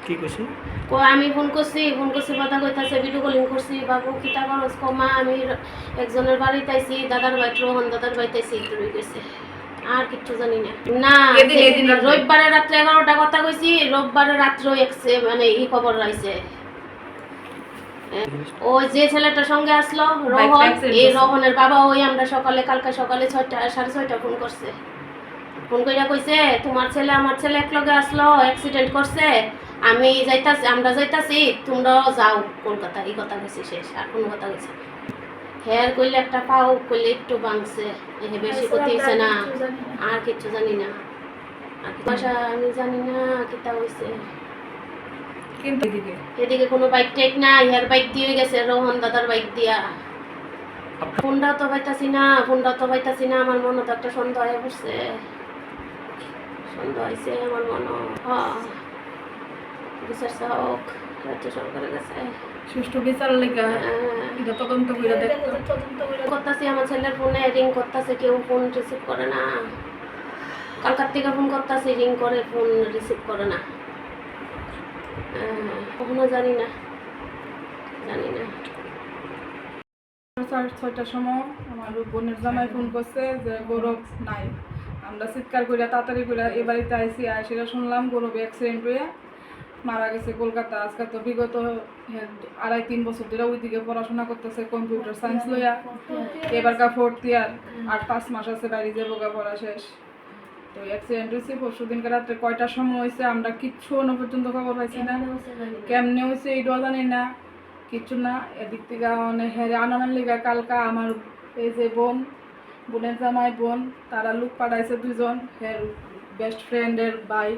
কি কইছে আমি ফোন করছি কথা কইতাছে ভিডিও কলিং করছি বাবু কিতা করস কমা আমি একজনের বাড়িতে আইছি দাদার বাড়ি রোহন দাদার বাড়িতে আইছি তুই কইছে আর কিচ্ছু জানি না না রবিবারে রাত্রে 11টা কথা কইছি রবিবারে রাত্রে মানে এই খবর আইছে ওই যে ছেলেটার সঙ্গে আসলো রোহন এই রোহনের বাবা ওই আমরা কালকে সকালে 6টা 6:30 ফোন করছে ফোন কইরা কইছে তোমার ছেলে আমার ছেলে একলগে আসলো অ্যাক্সিডেন্ট করছে আমি যাইতাছি আমরা যাইতাছি তোমরাও যাও কলকাতা এই কথা কইছি শেষ আর কোনো কথা কইছে হেয়ার কইলে একটা পাও কইলে একটু ভাঙছে বেশি ক্ষতি হইছে না আর কিছু জানি না আর ভাষা আমি জানি না কিতা হইছে কিন্তু এদিকে কোনো বাইক টেক না হেয়ার বাইক দিয়ে গেছে রোহন দাদার বাইক দিয়া ফোনটাও তো পাইতাছি না আমার মনে তো একটা সন্দেহ হয়ে পড়ছে সন্দেহ হয়েছে আমার মনে বিচার হোক রাজ্য সরকারের কাছে সুষ্ঠু বিচার লেগে এটা তদন্ত করে দেখতো করতেছি আমার ছেলের ফোনে রিং করতেছে কেউ ফোন রিসিভ করে না কালকার থেকে ফোন করতেছি রিং করে ফোন রিসিভ করে না কখনো জানি না 6টার সময় আমার বোনের জামাই ফোন করছে যে গৌরব নাই আমরা চিৎকার করে তাড়াতাড়ি করে এ বাড়িতে আইসি সেটা শুনলাম গৌরব অ্যাক্সিডেন্ট হয়ে মারা গেছে কলকাতা। আজকে তো বিগত 2.5-3 বছর ধরে ওইদিকে পড়াশোনা করতেছে কম্পিউটার সায়েন্স লইয়া, এবারকার 4th ইয়ার আর 5 মাস আছে বাইরে যাবো পড়া শেষ। তো অ্যাক্সিডেন্ট হয়েছে পরশু দিনকে রাত্রে কয়টার সময় হয়েছে আমরা কিচ্ছু অন্য পর্যন্ত খবর পাইছি না, কেমনে হয়েছে এইটাও জানি না কিচ্ছু না। এদিক থেকে হেরে আনানোর লিগা কালকা আমার এই যে বোনের জামাই বোন তারা লোক পাঠাইছে 2জন হের বেস্ট ফ্রেন্ডের ভাই,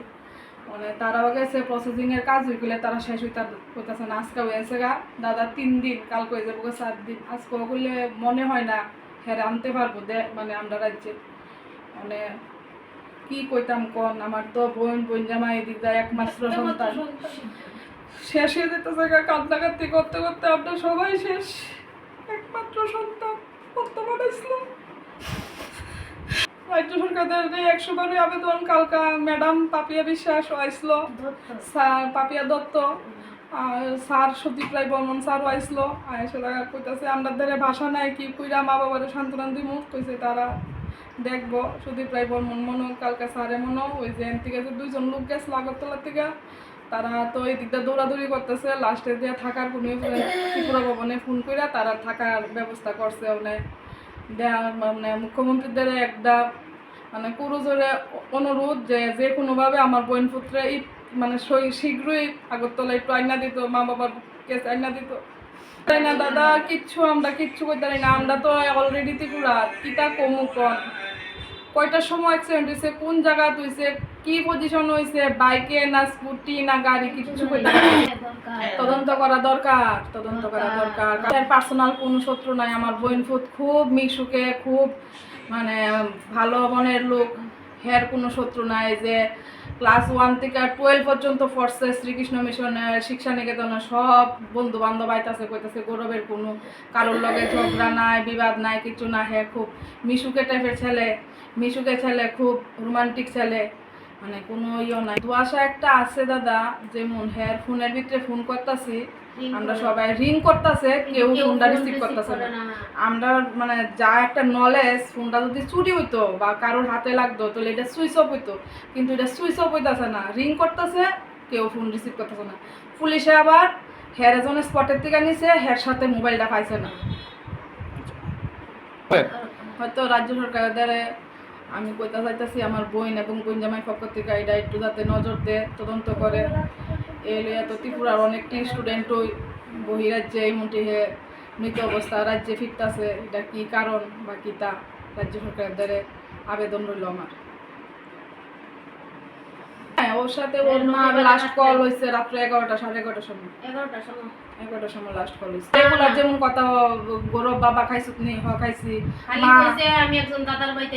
মানে তারাও গেছে প্রসেসিংয়ের কাজ হয়ে গেলে তারা শেষ হইতেছে না। আজকে হয়েছে গা দাদা 3 দিন, কালকে হয়ে যাবো 7 দিন। আজকেও করলে মনে হয় না হেরে আনতে পারবো মানে আমরা রাজ্যে মানে কি কইতাম কন। আমার তো বোন জামাই এদিক যায় একমাত্র সন্তান শেষ হয়ে যেতেছে গা, কান্দাকাতি করতে করতে আমরা সবাই শেষ। একমাত্র সন্তান কত বানাইছিল রাজ্য সরকারের 100 বারই আবেদন। কালকা ম্যাডাম পাপিয়া বিশ্বাস আইসল, স্যার পাপিয়া দত্ত, স্যার সদীপ রায় বর্মন স্যারও আইসল। আয়সা কইতাছে আমরা ধরে ভাষা নাই কি কইরা মা বাবারে সান্ত্বনা দিব, কইছে তারা দেখবো। সদীপ রায় বর্মন মনো কালকা স্যারে মনো ওই যে এন থেকে যে 2জন লোক গেছিল আগরতলা থেকে, তারা তো এই দিকটা দৌড়াদৌড়ি করতেছে। লাস্টে দিয়ে থাকার কোনো ত্রিপুরা ভবনে ফোন করে তারা থাকার ব্যবস্থা করছে। মানে মুখ্যমন্ত্রীদের একটা মানে কুরুজোরে অনুরোধ যে কোনোভাবে আমার বোন পুত্রে মানে শীঘ্রই আগরতলা একটু আইনা দিত, মা বাবার কেস আইনা দিত। তাই না দাদা আমরা কিচ্ছু করতে পারি না। আমরা তো অলরেডি ত্রিপুরা কিতা কমুকন কয়টার সময় অ্যাক্সিডেন্ট হয়েছে, কোন জায়গা হয়েছে, কি পজিশন হয়েছে, বাইকে না স্কুটি না গাড়ি, কিচ্ছু করতে তদন্ত করা দরকার। পার্সোনাল কোনো শত্রু নাই। আমার বোন ফুট খুব মিশুকে খুব মানে ভালো মনের লোক, হের কোনো শত্রু নাই। যে ক্লাস 1 থেকে 12 পর্যন্ত পড়ছে শ্রীকৃষ্ণ মিশনের শিক্ষা নিকেতনে, সব বন্ধু বান্ধব আইতাছে কইতাছে গৌরবের কোনো কারোর লগে ঝগড়া নাই, বিবাদ নাই, কিছু না। হ্যাঁ খুব মিশুকে টাইপের ছেলে, খুব রোমান্টিক ছেলে, মানে কোনো ইয়ে নাই। দুয়াশা একটা আছে দাদা, যেমন হের ফোনের ভিতরে ফোন করতেছি আমরা সবাই রিং করতেছে, কেউ ফোনটা রিসিভ করতেছে না। আমরা মানে যা একটা নলেজ, ফোনটা যদি চুরি হইতো বা কারোর হাতে লাগতো তাহলে এটা সুইচ অফ হইতো, কিন্তু এটা সুইচ অফ হইতেছে না, রিং করতেছে কেউ ফোন রিসিভ করতেছে না। পুলিশে আবার হের এজনে স্পটের থেকে নিছে, হের সাথে মোবাইলটা পাইছে না। হয়তো রাজ্য সরকারের আমি কইতে চাইতেছি আমার বোন এবং বোন জামাই পক্ষ থেকে এটা একটু যাতে নজর দেয়, তদন্ত করে। এলে তো ত্রিপুরার অনেকটি স্টুডেন্টই বহিরাজ্যে এই মধ্যে মৃত অবস্থা রাজ্যে ফিরতেছে, এটা কি কারণ বা কি তা রাজ্য সরকারের দ্বারা আবেদন রইল আমার। হ্যাঁ ওর সাথে ওর মা লাস্ট কল হয়েছে রাত্রে 11টা 11:30 সময় 11টার সময় লাস্ট কল হয়েছে। রেগুলার যেমন কথা গৌরব বাবা খাইছি খাইছি আমি একজন দাদার বাড়িতে